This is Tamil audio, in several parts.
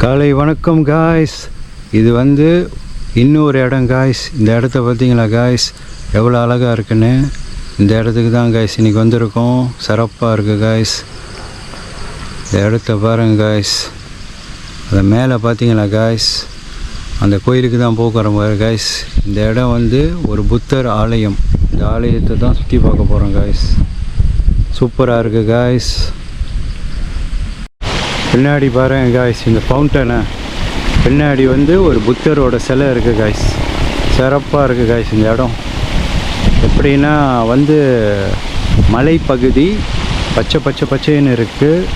காலை வணக்கம் காய்ஸ். இது வந்து இன்னொரு இடம் காய்ஸ். இந்த இடத்த பார்த்தீங்களா காய்ஸ், எவ்வளோ அழகாக இருக்குன்னு. இந்த இடத்துக்கு தான் காய்ஸ் இன்றைக்கி வந்திருக்கோம். சிறப்பாக இருக்குது காய்ஸ். இந்த இடத்த பாருங்க காய்ஸ். அதை மேலே பார்த்தீங்களா காய்ஸ், அந்த கோயிலுக்கு தான் போகிறோம் காய்ஸ். இந்த இடம் வந்து ஒரு புத்தர் ஆலயம். இந்த ஆலயத்தை தான் சுற்றி பார்க்க போகிறோம் காய்ஸ். சூப்பராக இருக்குது காய்ஸ். பின்னாடி பாருங்க காய்ஸ், இந்த ஃபவுண்டனை பின்னாடி வந்து ஒரு புத்தரோட சிலை இருக்குது காய்ஸ். சிறப்பாக இருக்குது காய்ஸ். இந்த இடம் எப்படின்னா வந்து மலைப்பகுதி, பச்சை பச்சை பச்சைன்னு இருக்குது.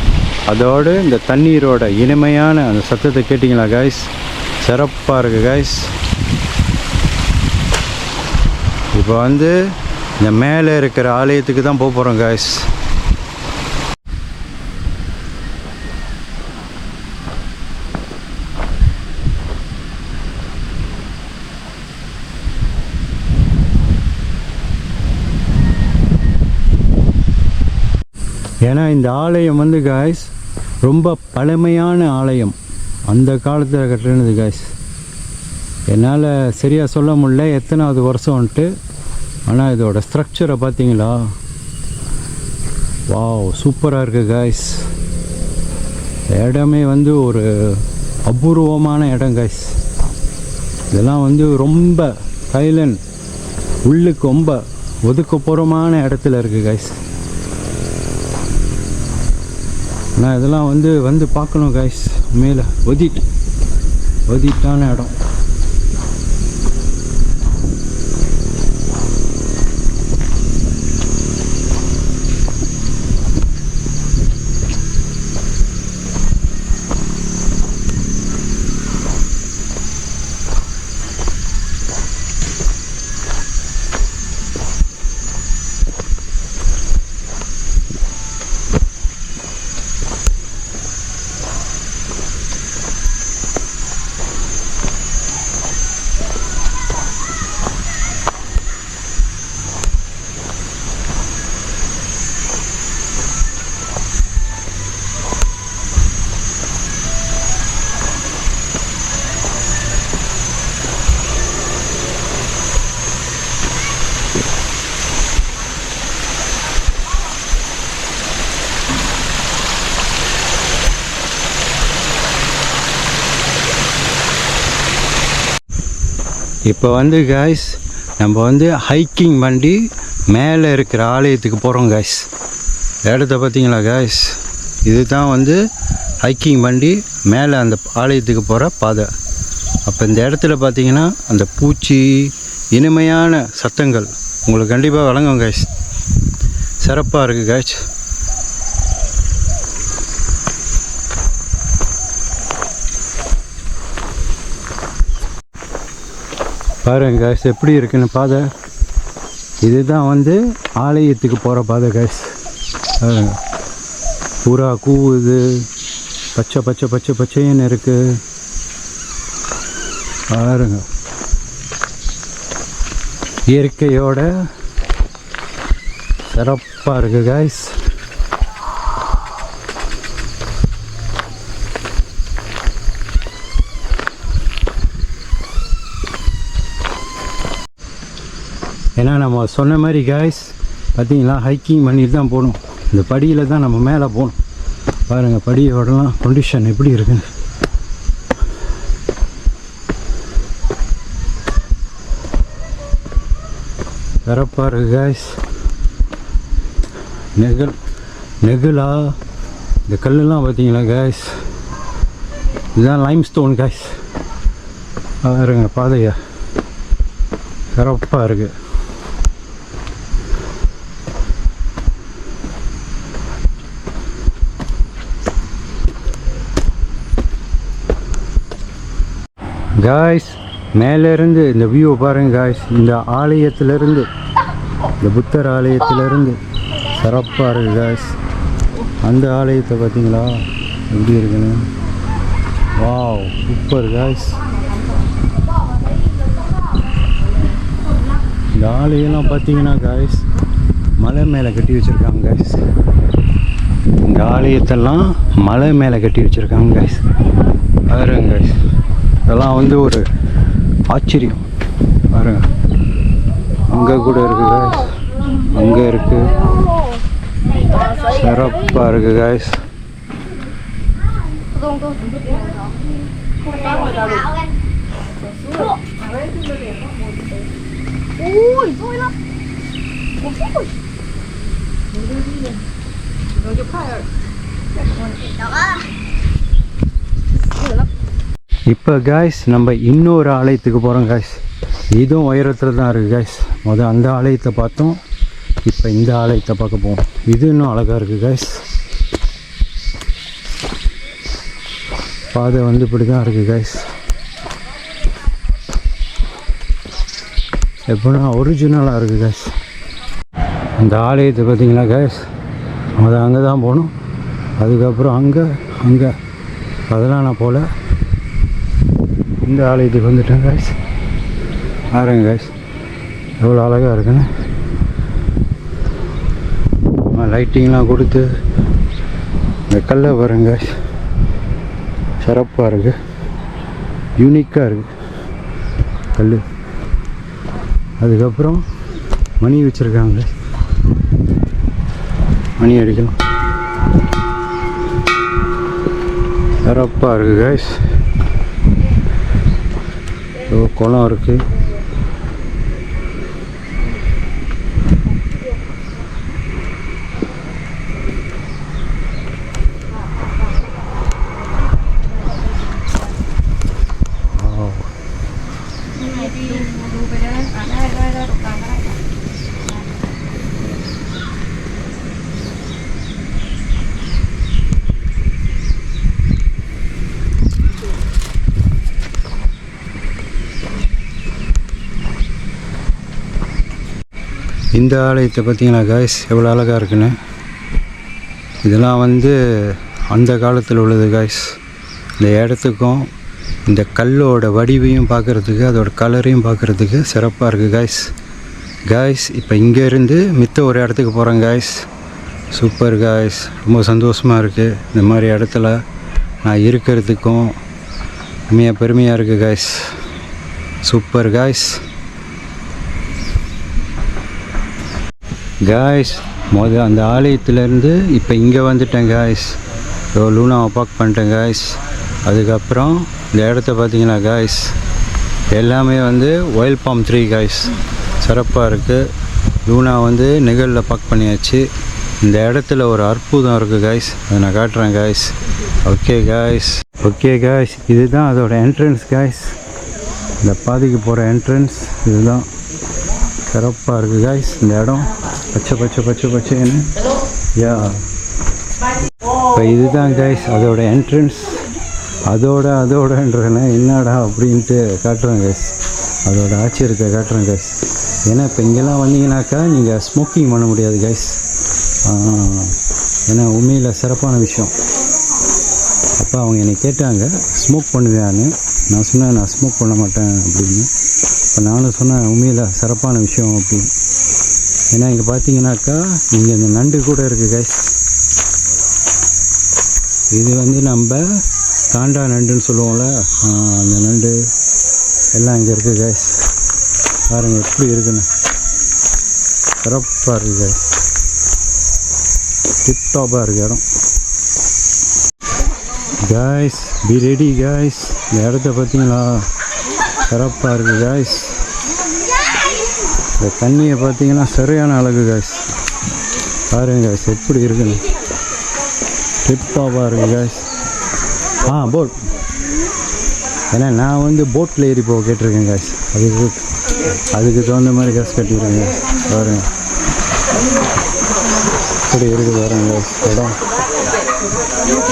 அதோடு இந்த தண்ணீரோட இனிமையான அந்த சத்தத்தை கேட்டிங்களா காய்ஸ், சிறப்பாக இருக்குது காய்ஸ். இப்போ வந்து இந்த மேலே இருக்கிற ஆலயத்துக்கு தான் போக போகிறோம் காய்ஸ். ஏன்னா இந்த ஆலயம் வந்து காய்ஸ் ரொம்ப பழமையான ஆலயம். அந்த காலத்தில் கட்டினது காய்ஸ். என்னால் சரியாக சொல்ல முடியல எத்தனாவது வருஷம்ன்ட்டு. ஆனால் இதோட ஸ்ட்ரக்சரை பார்த்தீங்களா, வாவ் சூப்பராக இருக்குது காய்ஸ். இடமே வந்து ஒரு அபூர்வமான இடம் காய்ஸ். இதெல்லாம் வந்து ரொம்ப சைலண்ட், உள்ளுக்கு ரொம்ப ஒதுக்குப்புறமான இடத்துல இருக்குது காய்ஸ். நான் இதெல்லாம் வந்து பார்க்கணும் காய்ஸ். மேலே ஒதிட்டான இடம். இப்போ வந்து காய்ஸ் நம்ம வந்து ஹைக்கிங் பண்ணி மேலே இருக்கிற ஆலயத்துக்கு போகிறோம் காய்ஸ். இடத்த பார்த்தீங்களா காய்ஸ், இது தான் வந்து ஹைக்கிங் பண்ணி மேலே அந்த ஆலயத்துக்கு போகிற பாதை. அப்போ இந்த இடத்துல பார்த்தீங்கன்னா அந்த பூச்சி இனிமையான சத்தங்கள் உங்களுக்கு கண்டிப்பாக வழங்கும் காய்ஸ். சிறப்பாக இருக்குது காய்ஸ். பாருங்க காய்ஸ் எப்படி இருக்குன்னு பாதை. இதுதான் வந்து ஆலயத்துக்கு போகிற பாதை காய்ஸ். பாருங்க, புறா கூவுது, பச்சை பச்சை பச்சை பச்சைன்னு இருக்குது. பாருங்க, இயற்கையோட சிறப்பாக இருக்குது காய்ஸ். ஏன்னா நம்ம சொன்ன மாதிரி காய்ஸ் பார்த்தீங்களா, ஹைக்கிங் பண்ணிட்டு தான் போகணும். இந்த படியில் தான் நம்ம மேலே போகணும். பாருங்கள் படியோடலாம் கண்டிஷன் எப்படி இருக்குன்னு. சிறப்பாக இருக்குது காய்ஸ். நெகுலா இந்த கல்லுலாம் பார்த்தீங்களா காய்ஸ், இதுதான் லைம் ஸ்டோன் காய்ஸ். பாருங்க பாதையா சிறப்பாக இருக்குது. காய்ஸ் மேலேருந்து இந்த வியூ பாருங்கள் காய்ஸ். இந்த ஆலயத்திலேருந்து, இந்த புத்தர் ஆலயத்திலேருந்து சிறப்பாக இருக்குது காய்ஸ். அந்த ஆலயத்தை பார்த்தீங்களா எப்படி இருக்குன்னு. Wow super guys. இந்த ஆலயம்லாம் பார்த்தீங்கன்னா காய்ஸ் மலை மேலே கட்டி வச்சுருக்காங்க காய்ஸ். இந்த ஆலயத்தெல்லாம் மலை மேலே கட்டி வச்சுருக்காங்க கைஸ். பாருங்க கைஸ், இதெல்லாம் வந்து ஒரு ஆச்சரியம். பாருங்க, அங்கே கூட இருக்குது கைஸ், அங்கே இருக்குது. சிறப்பாக இருக்குது கைஸ். இப்போ கைஸ் நம்ம இன்னொரு ஆலயத்துக்கு போகிறோம் கைஸ். இதுவும் உயரத்தில் தான் இருக்குது கைஸ். அந்த ஆலயத்தை பார்த்தோம், இப்போ இந்த ஆலயத்தை பார்க்க போவோம். இது இன்னும் அழகாக இருக்குது கைஸ். பாதை வந்து இப்படி தான் இருக்குது கைஸ். எப்படின்னா ஒரிஜினலாக இருக்குது கைஸ். அந்த ஆலயத்தை பார்த்தீங்களா கைஸ், அங்கே தான் போகணும். அதுக்கப்புறம் அங்கே அதெல்லாம் நான் போகல. இந்த ஆலயத்துக்கு வந்துட்டேன் கைஸ். பாருங்க கைஸ், எவ்வளோ அழகாக இருக்குன்னு. லைட்டிங்லாம் கொடுத்து இந்த கல்லை பாருங்க கைஸ், சிறப்பாக இருக்குது, யூனிக்காக இருக்குது கல். அதுக்கப்புறம் மணி வச்சுருக்காங்க, மணி அடிக்கலாம். சிறப்பாக இருக்குது கைஸ். குளம் இருக்குது. இந்த ஆலயத்தை பார்த்தீங்களா காய்ஸ், எவ்வளோ அழகாக இருக்குன்னு. இதெல்லாம் வந்து அந்த காலத்தில் உள்ளது காய்ஸ். இந்த இடத்துக்கும் இந்த கல்லோட வடிவையும் பார்க்குறதுக்கு, அதோட கலரையும் பார்க்குறதுக்கு சிறப்பாக இருக்குது காய்ஸ். காய்ஸ் இப்போ இங்கேருந்து மித்த ஒரு இடத்துக்கு போகிறேன் காய்ஸ். சூப்பர் காய்ஸ், ரொம்ப சந்தோஷமாக இருக்குது. இந்த மாதிரி இடத்துல நான் இருக்கிறதுக்கும் பெருமையாக இருக்குது காய்ஸ். Super guys. காய்ஸ் அந்த ஆலயத்துலேருந்து இப்போ இங்கே வந்துட்டேன் காய்ஸ். லூனாவை பார்க் பண்ணிட்டேன் காய்ஸ். அதுக்கப்புறம் இந்த இடத்த பார்த்தீங்களா காய்ஸ், எல்லாமே வந்து ஒயில் பாம் ட்ரீ காய்ஸ். சிறப்பாக இருக்குது. லூனா வந்து நிகழில் பார்க் பண்ணியாச்சு. இந்த இடத்துல ஒரு அற்புதம் இருக்குது காய்ஸ், அதை நான் காட்டுறேன் காய்ஸ். ஓகே காய்ஸ், இதுதான் அதோட என்ட்ரன்ஸ் காய்ஸ். இந்த பாதைக்கு போகிற என்ட்ரன்ஸ் இதுதான். சிறப்பாக இருக்குது காய்ஸ். இந்த இடம் பச்சைன்னு இப்போ இதுதான் காய்ஸ் அதோட என்ட்ரன்ஸ். அதோடன்றேன்னா என்னடா அப்படின்ட்டு காட்டுறேன் காய்ஸ். அதோட ஆச்சரியத்தை காட்டுறேன் காய்ஸ். ஏன்னா இப்போ இங்கெல்லாம் வந்தீங்கன்னாக்கா நீங்கள் ஸ்மோக்கிங் பண்ண முடியாது காய்ஸ். ஏன்னா உண்மையில் சிறப்பான விஷயம். அப்போ அவங்க என்னை கேட்டாங்க ஸ்மோக் பண்ணுவியான்னு. நான் சொன்னேன் நான் ஸ்மோக் பண்ண மாட்டேன் அப்படின்னு. இப்போ நானும் சொன்னேன் உண்மையில் சிறப்பான விஷயம் அப்படின்னு. ஏன்னா இங்கே பார்த்தீங்கன்னாக்கா இங்கே இந்த நண்டு கூட இருக்குது கைஸ். இது வந்து நம்ம காண்டா நண்டுன்னு சொல்லுவோம்ல, அந்த நண்டு எல்லாம் இங்கே இருக்குது கைஸ். பாருங்கள் எப்படி இருக்குன்னு, சிறப்பாக இருக்குது கைஸ். டிப்டாப்பாக இருக்குது இடம் கைஸ். Be ready guys. இந்த இடத்த பார்த்தீங்களா, சிறப்பாக இருக்குது கைஸ். இந்த தண்ணியை பார்த்தீங்கன்னா சரியான அழகு காய்ஸ். பாருங்க காய்ஸ் எப்படி இருக்குன்னு, டிப்டாப்பாக இருக்குது காய்ஸ். போட். ஏன்னா நான் வந்து போட்டில் ஏறி போக கேட்டிருக்கேன் காய்ஸ். அதுக்கு தகுந்த மாதிரி காசு கட்டியிருக்கேன் காய்ஸ். பாருங்க எப்படி இருக்குது பாருங்க காய்ஸ். இடம்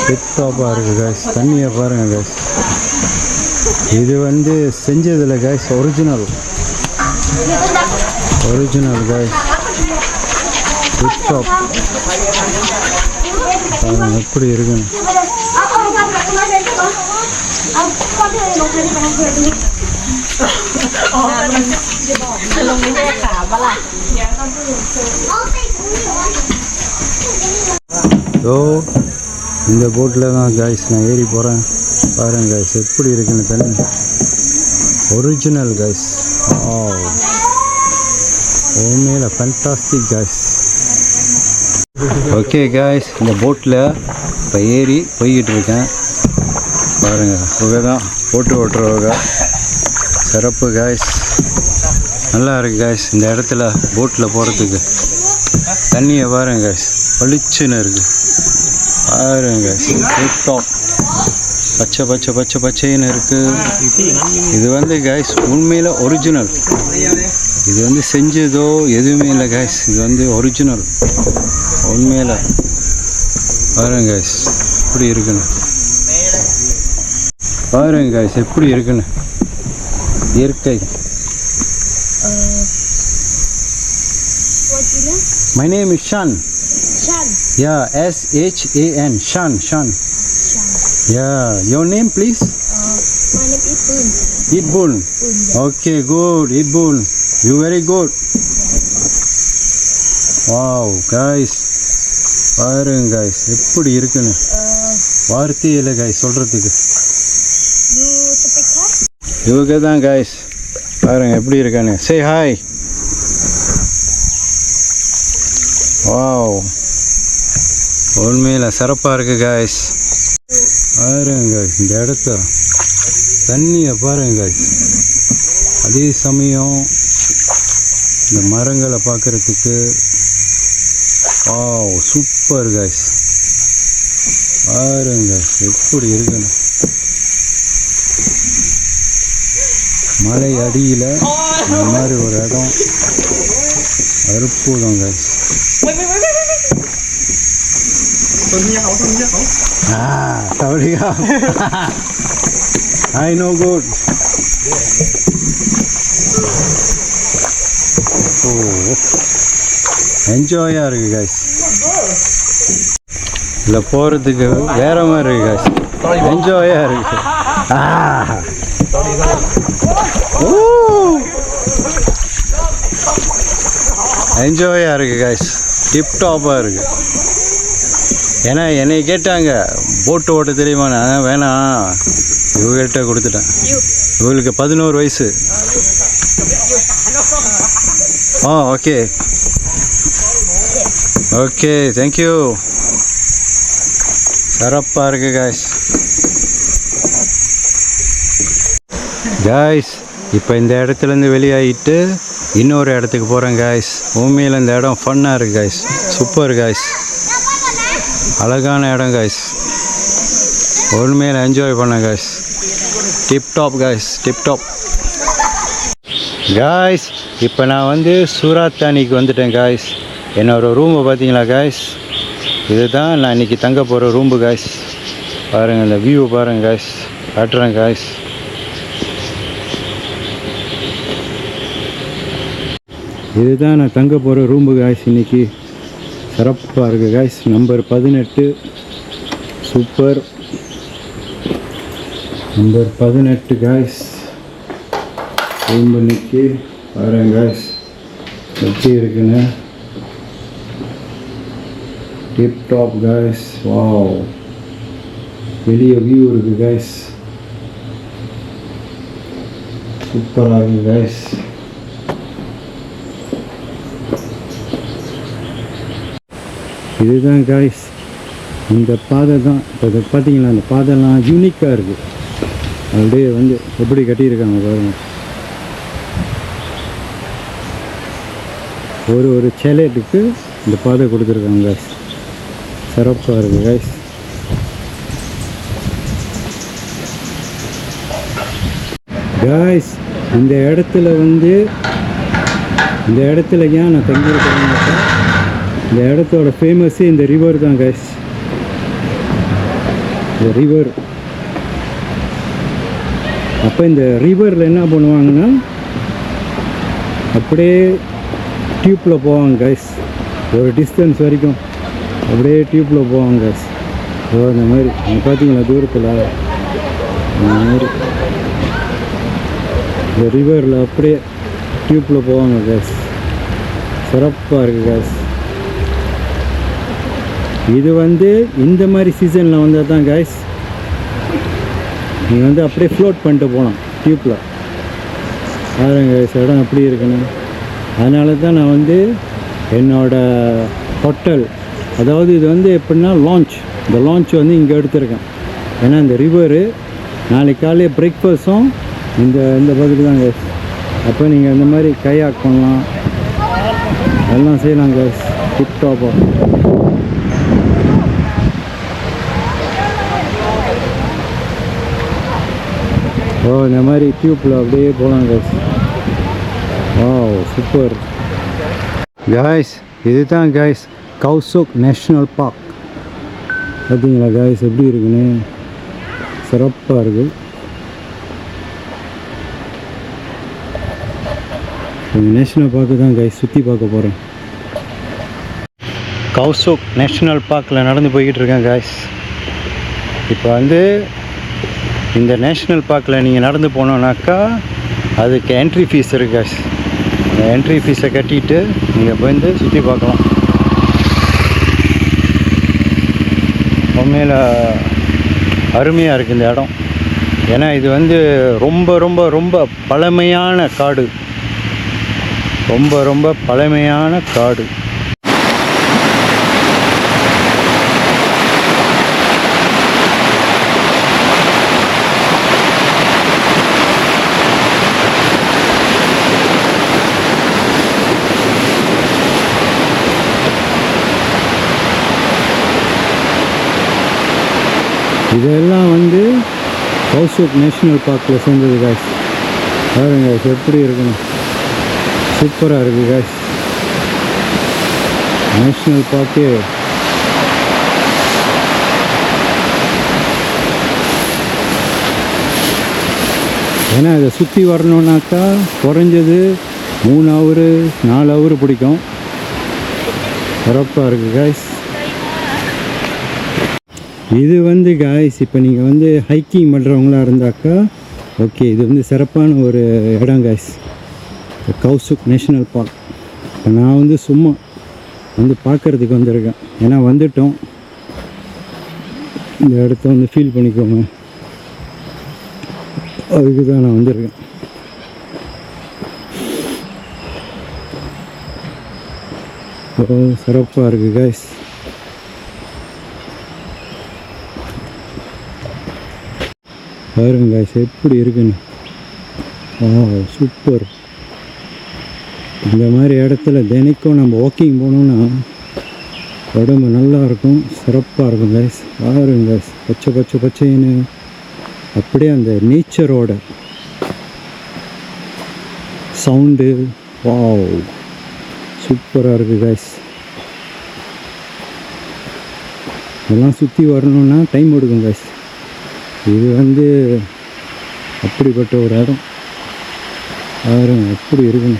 டிப்டாப்பாக இருக்குது காய்ஸ். தண்ணியை பாருங்கள் காய்ஸ். இது வந்து செஞ்சதில் காய்ஸ் ஒரிஜினல் காய்ஸ். டிப்டாப். எப்படி இருக்குன்னு. ஸோ இந்த போட்டில் தான் காய்ஸ் நான் ஏறி போகிறேன். பாருங்கள் காய்ஸ் எப்படி இருக்குன்னு தண்ணி. Original guys. உண்மையில் ஃபேண்டாஸ்டிக் காய்ஸ். ஓகே காய்ஸ், இந்த போட்டில் இப்போ ஏறி போய்கிட்டு இருக்கேன். பாருங்கள், புகை தான் போட்டு ஓட்டுறவங்க. சிறப்பு காய்ஸ், நல்லா இருக்குது காய்ஸ். இந்த இடத்துல போட்டில் போகிறதுக்கு தண்ணியை பாருங்க காய்ஸ், பளிச்சுன்னு இருக்குது. பாருங்க டாப் பச்சை பச்சை பச்சை பச்சைன்னு இருக்குது. இது வந்து காய்ஸ் உண்மையில் ஒரிஜினல். இது வந்து செஞ்சதோ எதுவுமே இல்லை காய்ஸ், இது வந்து ஒரிஜினல் உண்மையில். பாருங்க காய்ஸ் எப்படி இருக்குன்னு. பாருங்க காய்ஸ் எப்படி இருக்குன்னு இயற்கை. My name is Shan. Shan. Yeah, S-H-A-N. Shan. Yeah, your name please? My name is Boon. Itbun. Okay, good. Itbun. You very good. Wow, guys. பாருங்க guys, எப்படி இருக்குன்னு. வார்த்தையே இல்லை guys சொல்கிறதுக்கு. இவங்க தான் guys. பாருங்க எப்படி இருக்கானு. Say hi. வாவ், உண்மையில் சிறப்பாக இருக்குது காய்ஸ். பாருங்க இந்த இடத்த தண்ணியை பாருங்க காய்ஸ். அதே சமயம் இந்த மரங்களை பார்க்குறதுக்கு வாவ் சூப்பர் காய்ஸ். பாருங்க எப்படி இருக்குன்னு. மலை அடியில் இந்த மாதிரி ஒரு இடம் அற்புதம் guys. Sorry. I know good. என்ஜாயாக இருக்கு காய்ஸ். இல்லை போகிறதுக்கு வேற மாதிரி இருக்கு காய்ஸ். என்ஜாயாக இருக்கு. என்ஜாயாக இருக்கு காய்ஸ். டிப்டாப்பாக இருக்குது. ஏன்னா என்னை கேட்டாங்க போட்டு ஓட்ட தெரியுமா, நான் வேணாம் இவங்கள்ட்ட கொடுத்துட்டேன். இவங்களுக்கு 11 வயசு. Okay okay thank you. சிறப்பாக இருக்குது காய்ஸ். காய்ஸ் இப்போ இந்த இடத்துலேருந்து வெளியாகிட்டு இன்னொரு இடத்துக்கு போகிறேன் காய்ஸ். உண்மையில் இந்த இடம் ஃபன்னாக இருக்குது காய்ஸ். சூப்பர் காய்ஸ், அழகான இடம் காய்ஸ். உண்மையில் என்ஜாய் பண்ணேன் guys. Tiptop guys, tiptop guys. இப்போ நான் வந்து சூராத்தானிக்கு வந்துட்டேன் காய்ஸ். என்னோடய ரூமை பார்த்தீங்களா காய்ஸ். இதுதான் நான் இன்றைக்கி தங்க போகிற ரூம்பு காய்ஸ். பாருங்கள் இந்த வியூ பாருங்கள் காய்ஸ், காட்டுறேன் காய்ஸ். இதுதான் நான் தங்க போகிற ரூம்பு காய்ஸ். இன்றைக்கி சிறப்பாக இருக்குது guys. Number 18 super. Number 18 guys room இன்னைக்கு. பாருங்க காய்ஸ் எப்படி இருக்குன்னு. Tiptop guys. வாவ், வெளியே வியூ இருக்குது காய்ஸ். சூப்பராக இருக்குது காய்ஸ். இதுதான் காய்ஸ் இந்த பாதை தான். இப்போ இதை பார்த்தீங்களா, அந்த பாதைலாம் யூனிக்காக இருக்குது. அப்படியே வந்து எப்படி கட்டியிருக்காங்க பாருங்கள். ஒரு சேலட்டுக்கு இந்த பாதை கொடுத்துருக்காங்க காய்ஸ். சிறப்பாக இருக்குது காய்ஸ். காய்ஸ் இந்த இடத்துல வந்து இந்த இடத்துல ஏன் நான் தங்கியிருக்கிறேன்னாக்கா, இந்த இடத்தோட ஃபேமஸ்ஸே இந்த ரிவர் தான் காய்ஸ். இந்த ரிவர். அப்போ இந்த ரிவரில் என்ன பண்ணுவாங்கன்னா அப்படியே டியூப்பில் போவாங்க காய்ஸ். ஒரு டிஸ்டன்ஸ் வரைக்கும் அப்படியே டியூப்பில் போவாங்க காய்ஸ். ஸோ இந்த மாதிரி நீங்கள் பார்த்தீங்களா தூரத்தில் இந்த மாதிரி இந்த ரிவரில் அப்படியே டியூப்பில் போவாங்க காய்ஸ். சிறப்பாக இருக்குது காய்ஸ். இது வந்து இந்த மாதிரி சீசனில் வந்தால் தான் கைஸ் நீங்கள் வந்து அப்படியே ஃப்ளோட் பண்ணிட்டு போகலாம் டியூப்பில். பாருங்க கைஸ் இடம் எப்படி இருக்குன்னு. அதனால தான் நான் வந்து என்னோடய ஹோட்டல், அதாவது இது வந்து எப்படின்னா லான்ச், இந்த லான்ச் வந்து இங்கே எடுத்திருக்கேன். ஏன்னா இந்த ரிவரு நாளைக்கு காலையில் பிரேக்ஃபாஸ்ட்டும் இந்த பகுதி தான் கைஸ். அப்போ நீங்கள் இந்த மாதிரி கையாக் பண்ணலாம், எல்லாம் செய்யலாம் கைஸ் டிப்டாப்பாக. ஓ இந்த மாதிரி டியூப்பில் அப்படியே போகலாம் கைஸ். ஓ சூப்பர் கைஸ். இதுதான் கைஸ் கவ் சோக் நேஷ்னல் பார்க். பார்த்தீங்களா கைஸ் எப்படி இருக்குன்னு, சிறப்பாக இருக்குது. இந்த நேஷ்னல் பார்க்கு தான் கைஸ் சுற்றி பார்க்க போகிறேன். கவ் சோக் நேஷ்னல் பார்க்கில் நடந்து போய்கிட்டு இருக்கேன் கைஸ். இப்போ வந்து இந்த நேஷ்னல் பார்க்கில் நீங்கள் நடந்து போனோன்னாக்கா அதுக்கு என்ட்ரி ஃபீஸ் இருக்குது கைஸ். அந்த என்ட்ரி ஃபீஸை கட்டிட்டு நீங்கள் வந்து சுற்றி பார்க்கலாம். உண்மையில் அருமையாக இருக்குது இந்த இடம். ஏன்னா இது வந்து ரொம்ப ரொம்ப ரொம்ப பழமையான காடு, ரொம்ப ரொம்ப பழமையான காடு. இதெல்லாம் வந்து கவ் சோக் நேஷ்னல் பார்க்கில் சேர்ந்தது காய்ஸ். பாருங்க காய்ஸ் எப்படி இருக்குன்னு, சூப்பராக இருக்குது காய்ஸ் நேஷ்னல் பார்க்கு. ஏன்னா இதை சுற்றி வரணுன்னாக்கா குறைஞ்சது 3 ஹவர் 4 ஹவர் பிடிக்கும். சிறப்பாக இருக்குது காய்ஸ். இது வந்து காய்ஸ் இப்போ நீங்கள் வந்து ஹைக்கிங் பண்ணுறவங்களா இருந்தாக்கா ஓகே, இது வந்து சிறப்பான ஒரு இடம் guys, Khao Sok national park. இப்போ நான் வந்து சும்மா வந்து பார்க்குறதுக்கு வந்திருக்கேன். ஏன்னா வந்துட்டோம், இந்த இடத்த வந்து ஃபீல் பண்ணிக்கோங்க, அதுக்கு தான் நான் வந்திருக்கேன். சிறப்பாக இருக்குது காய்ஸ். பாருங்க காய்ஸ் எப்படி இருக்குன்னு. சூப்பர். இந்த மாதிரி இடத்துல தினைக்கும் நம்ம வாக்கிங் போனோம்னா உடம்பு நல்லா இருக்கும், சிறப்பாக இருக்கும் காய்ஸ். பாருங்க காய்ஸ் பச்சை பச்சை பச்சைன்னு அப்படியே அந்த நேச்சரோட சவுண்டு. வாவ் சூப்பராக இருக்குது காய்ஸ். இதெல்லாம் சுற்றி வரணுன்னா டைம் எடுக்கும் காய்ஸ். இது வந்து அப்படிப்பட்ட ஒரு இடம். பாருங்க எப்படி இருக்குங்க.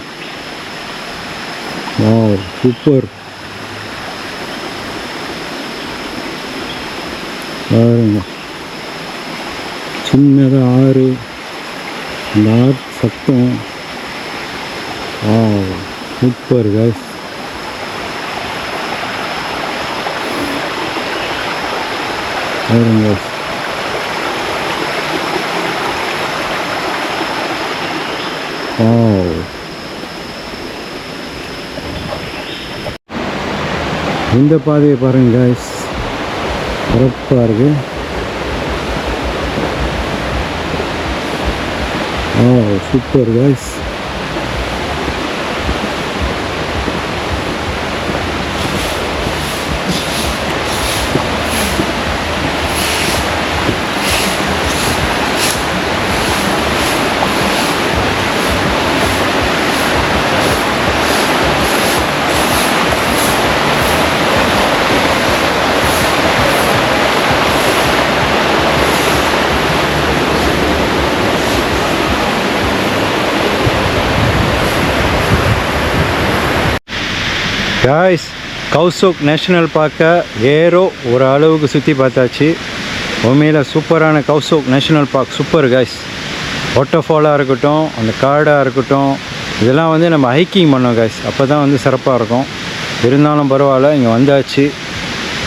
Wow super. பாருங்க சின்னதாக ஆறு, இந்த ஆறு சத்தம். Wow super guys. பாருங்க guys. வாவ் இந்த பாதையை பாருங்க guys, சிறப்பாக இருக்கு. Super guys. Guys, Khao Sok national பார்க்கை ஏரோ ஒரு அளவுக்கு சுற்றி பார்த்தாச்சு. உண்மையில் சூப்பரான Khao Sok national park super guys. வாட்டர்ஃபாலாக இருக்கட்டும், அந்த காடாக இருக்கட்டும், இதெல்லாம் வந்து நம்ம ஹைக்கிங் பண்ணோம் காய்ஸ், அப்போ தான் வந்து சிறப்பாக இருக்கும். இருந்தாலும் பரவாயில்ல, இங்கே வந்தாச்சு.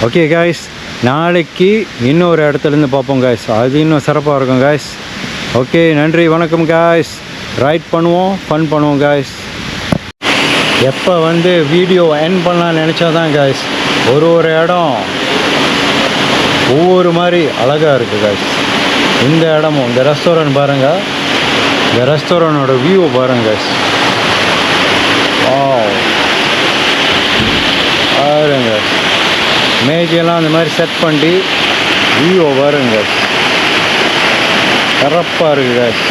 ஓகே காய்ஸ், நாளைக்கு இன்னொரு இடத்துலேருந்து பார்ப்போம் காய்ஸ். அது இன்னும் சிறப்பாக இருக்கும் காய்ஸ். ஓகே, நன்றி, வணக்கம் காய்ஸ். ரைட் பண்ணுவோம், ஃபன் பண்ணுவோம் காய்ஸ். எப்போ வந்து வீடியோ எண்ட் பண்ணலான்னு நினச்சா தான் காய்ஸ், ஒரு இடம் ஒவ்வொரு மாதிரி அழகாக இருக்குது காய்ஸ். இந்த இடமும், இந்த ரெஸ்டாரண்ட் பாருங்கள், இந்த ரெஸ்டாரண்டோட வியூவை பாருங்கள் காய்ஸ். பாருங்க, மேஜெல்லாம் அந்த மாதிரி செட் பண்ணி வியூவை பாருங்க, சிறப்பாக இருக்குது காய்ஸ்.